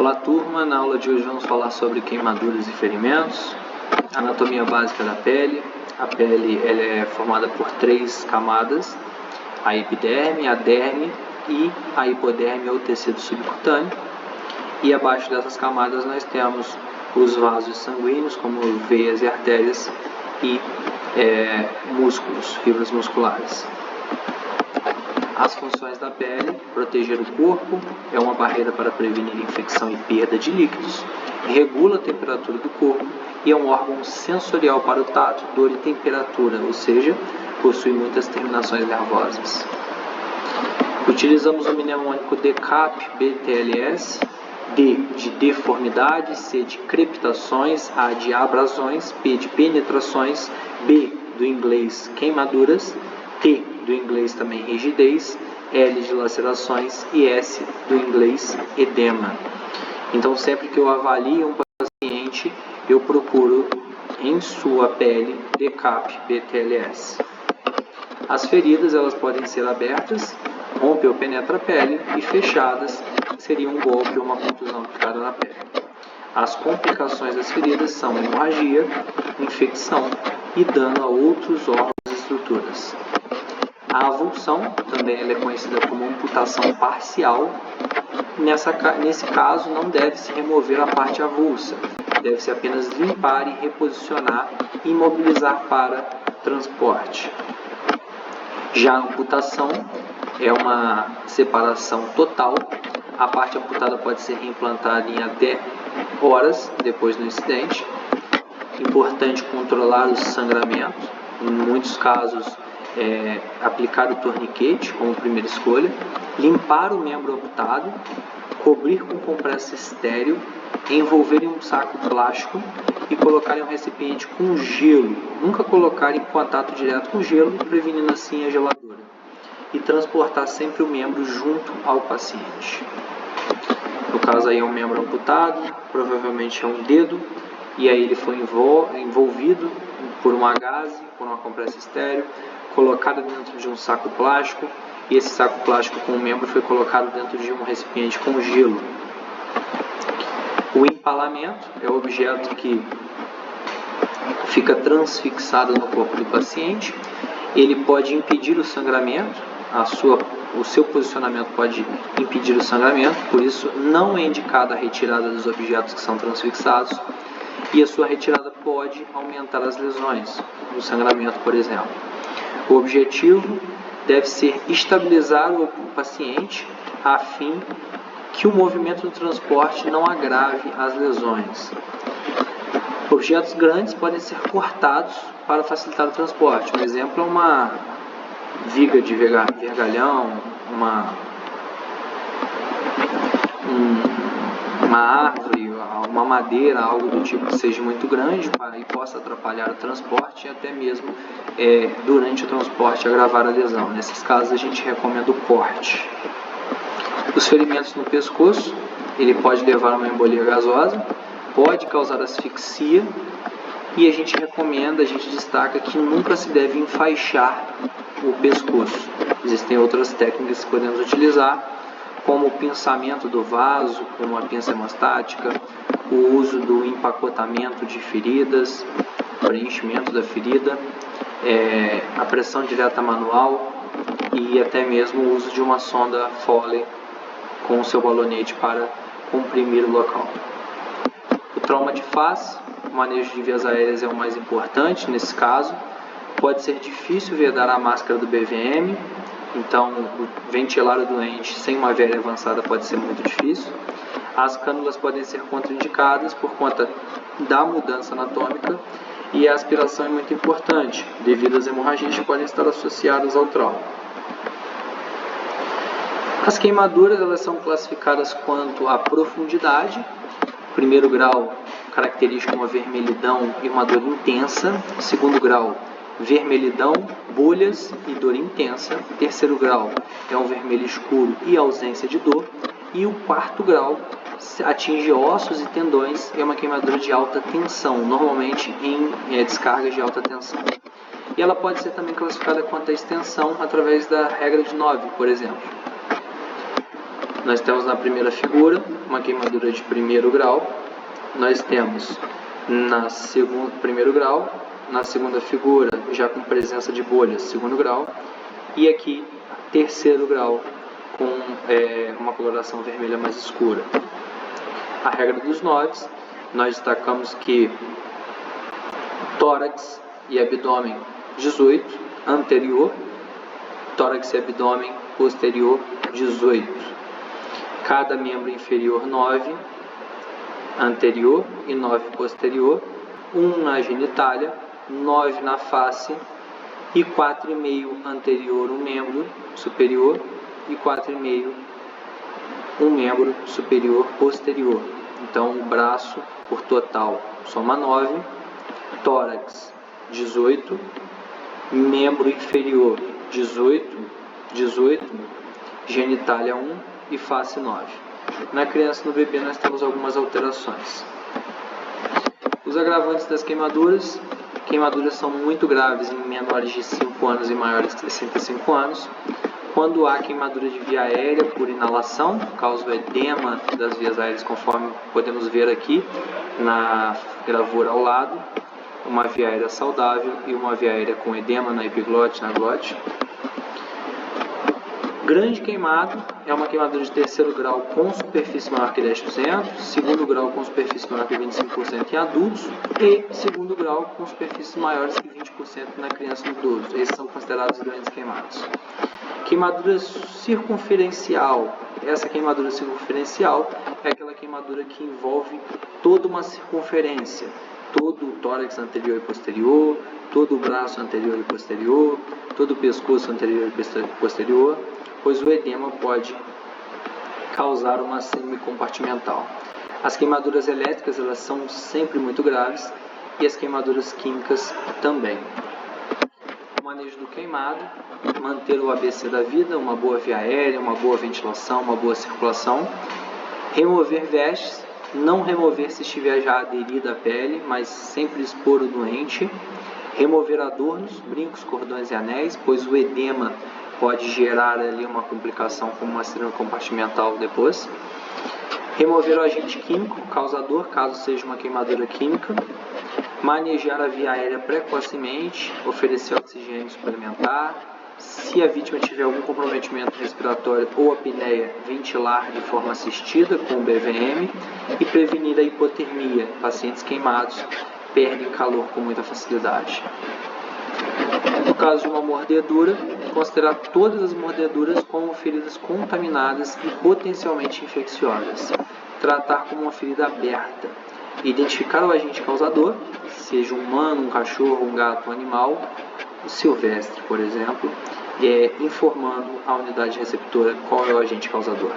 Olá turma, na aula de hoje vamos falar sobre queimaduras e ferimentos, anatomia básica da pele. A pele ela é formada por 3 camadas, a epiderme, a derme e a hipoderme ou tecido subcutâneo. E abaixo dessas camadas nós temos os vasos sanguíneos, como veias e artérias, e músculos, fibras musculares. As funções da pele: proteger o corpo, é uma barreira para prevenir infecção e perda de líquidos, regula a temperatura do corpo e é um órgão sensorial para o tato, dor e temperatura, ou seja, possui muitas terminações nervosas. Utilizamos o mnemônico DCAP-BTLS, D de deformidade, C de crepitações, A de abrasões, P de penetrações, B do inglês queimaduras, T do inglês também rigidez, L de lacerações e S do inglês edema. Então, sempre que eu avalio um paciente, eu procuro em sua pele DCAP-BTLS. As feridas elas podem ser abertas, rompe ou penetra a pele, e fechadas, seria um golpe ou uma contusão aplicada na pele. As complicações das feridas são hemorragia, infecção e dano a outros órgãos e estruturas. A avulsão, também ela é conhecida como amputação parcial. Nesse caso, não deve-se remover a parte avulsa, deve-se apenas limpar e reposicionar e imobilizar para transporte. Já a amputação é uma separação total. A parte amputada pode ser reimplantada em até horas depois do incidente. Importante controlar o sangramento. Em muitos casos, aplicar o torniquete como primeira escolha, limpar o membro amputado, cobrir com compressa estéril, envolver em um saco plástico e colocar em um recipiente com gelo. Nunca colocar em contato direto com gelo, prevenindo assim a geladura. E transportar sempre o membro junto ao paciente. No caso aí é um membro amputado, provavelmente é um dedo, e aí ele foi envolvido por uma gaze, por uma compressa estéril, colocado dentro de um saco plástico, e esse saco plástico com o membro foi colocado dentro de um recipiente com gelo. O empalamento é o objeto que fica transfixado no corpo do paciente. Ele pode impedir o sangramento, o seu posicionamento pode impedir o sangramento, por isso não é indicada a retirada dos objetos que são transfixados, e a sua retirada pode aumentar as lesões, o sangramento, por exemplo. O objetivo deve ser estabilizar o paciente a fim que o movimento do transporte não agrave as lesões. Objetos grandes podem ser cortados para facilitar o transporte. Um exemplo é uma viga de vergalhão, uma árvore, uma madeira, algo do tipo que seja muito grande e possa atrapalhar o transporte e até mesmo durante o transporte agravar a lesão. Nesses casos a gente recomenda o corte. Os ferimentos no pescoço, ele pode levar a uma embolia gasosa, pode causar asfixia e a gente destaca que nunca se deve enfaixar o pescoço. Existem outras técnicas que podemos utilizar, como o pinçamento do vaso, como a pinça hemostática, o uso do empacotamento de feridas, preenchimento da ferida, a pressão direta manual e até mesmo o uso de uma sonda Foley com o seu balonete para comprimir o local. O trauma de face, o manejo de vias aéreas é o mais importante nesse caso. Pode ser difícil vedar a máscara do BVM, então ventilar o doente sem uma via aérea avançada pode ser muito difícil. As cânulas podem ser contraindicadas por conta da mudança anatômica e a aspiração é muito importante, devido às hemorragias que podem estar associadas ao trauma. As queimaduras elas são classificadas quanto à profundidade. Primeiro grau, característica uma vermelhidão e uma dor intensa. Segundo grau, vermelhidão, bolhas e dor intensa. Terceiro grau é um vermelho escuro e ausência de dor. E o quarto grau atinge ossos e tendões e é uma queimadura de alta tensão, normalmente em descargas de alta tensão. E ela pode ser também classificada quanto à extensão através da regra de 9, por exemplo. Nós temos na primeira figura uma queimadura de primeiro grau, nós temos primeiro grau, na segunda figura já com presença de bolhas, segundo grau, e aqui terceiro grau com uma coloração vermelha mais escura. A regra dos 9, nós destacamos que tórax e abdômen 18, anterior, tórax e abdômen posterior 18. Cada membro inferior 9, anterior e 9 posterior, 1 na genitália, 9 na face e 4,5 anterior, um membro superior, e 4,5 um membro superior posterior. Então o braço por total soma 9, tórax 18, membro inferior 18, genitália 1 e face 9. Na criança e no bebê nós temos algumas alterações. Os agravantes das queimaduras. Queimaduras são muito graves em menores de 5 anos e maiores de 65 anos. Quando há queimadura de via aérea por inalação, causa o edema das vias aéreas, conforme podemos ver aqui na gravura ao lado, uma via aérea saudável e uma via aérea com edema na epiglote, na glote. Grande queimado é uma queimadura de terceiro grau com superfície maior que 10%, segundo grau com superfície maior que 25% em adultos e segundo grau com superfícies maiores que 20% na criança e no idoso. Esses são considerados grandes queimados. Queimadura circunferencial. Essa queimadura circunferencial é aquela queimadura que envolve toda uma circunferência, todo o tórax anterior e posterior, todo o braço anterior e posterior, todo o pescoço anterior e posterior, pois o edema pode causar uma síndrome compartimental. As queimaduras elétricas, elas são sempre muito graves, e as queimaduras químicas também. O manejo do queimado, manter o ABC da vida, uma boa via aérea, uma boa ventilação, uma boa circulação. Remover vestes, não remover se estiver já aderida à pele, mas sempre expor o doente. Remover adornos, brincos, cordões e anéis, pois o edema pode gerar ali uma complicação como uma síndrome compartimental depois. Remover o agente químico causador, caso seja uma queimadura química. Manejar a via aérea precocemente, oferecer oxigênio suplementar. Se a vítima tiver algum comprometimento respiratório ou apneia, ventilar de forma assistida com o BVM e prevenir a hipotermia. Pacientes queimados perdem calor com muita facilidade. No caso de uma mordedura, considerar todas as mordeduras como feridas contaminadas e potencialmente infecciosas. Tratar como uma ferida aberta. Identificar o agente causador, seja um humano, um cachorro, um gato, um animal, silvestre, por exemplo, informando a unidade receptora qual é o agente causador.